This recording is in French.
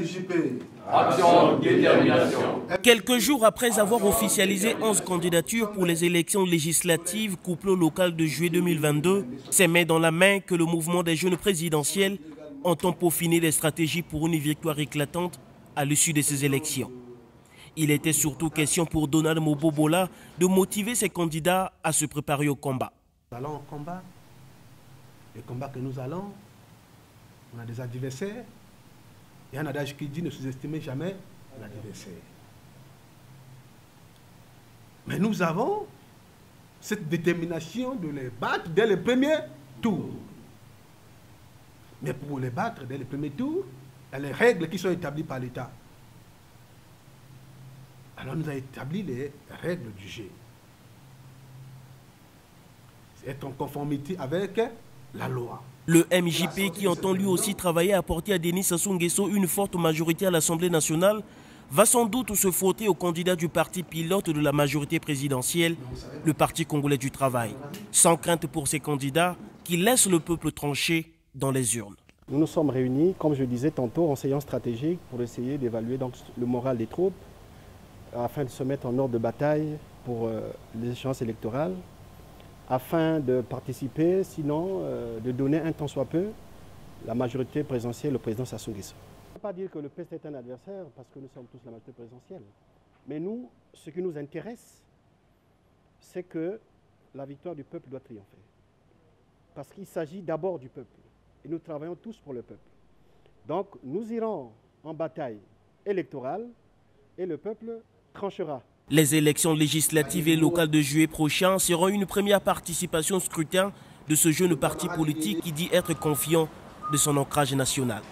MJP. Action, détermination. Quelques jours après avoir officialisé 11 candidatures pour les élections législatives couplées locales de juillet 2022, c'est main dans la main que le mouvement des jeunes présidentiels entend peaufiner des stratégies pour une victoire éclatante à l'issue de ces élections. Il était surtout question pour Donald Mobobola de motiver ses candidats à se préparer au combat. Nous allons au combat. Le combat que nous allons, on a des adversaires. Il y a un adage qui dit ne sous-estimez jamais l'adversaire. Mais nous avons cette détermination de les battre dès le premier tour. Mais pour les battre dès le premier tour, il y a les règles qui sont établies par l'État. Alors nous avons établi les règles du jeu. C'est être en conformité avec la loi. Le MJP, qui entend lui aussi travailler à apporter à Denis Sassou Nguesso une forte majorité à l'Assemblée nationale, va sans doute se frotter au candidat du parti pilote de la majorité présidentielle, le Parti congolais du travail, sans crainte pour ces candidats qui laissent le peuple trancher dans les urnes. Nous nous sommes réunis, comme je disais tantôt, en séance stratégique pour essayer d'évaluer donc le moral des troupes afin de se mettre en ordre de bataille pour les échéances électorales, afin de participer, sinon de donner un tant soit peu la majorité présidentielle au président Sassou Nguesso. On ne peut pas dire que le PST est un adversaire parce que nous sommes tous la majorité présidentielle. Mais nous, ce qui nous intéresse, c'est que la victoire du peuple doit triompher. Parce qu'il s'agit d'abord du peuple. Et nous travaillons tous pour le peuple. Donc nous irons en bataille électorale et le peuple tranchera. Les élections législatives et locales de juillet prochain seront une première participation au scrutin de ce jeune parti politique qui dit être confiant de son ancrage national.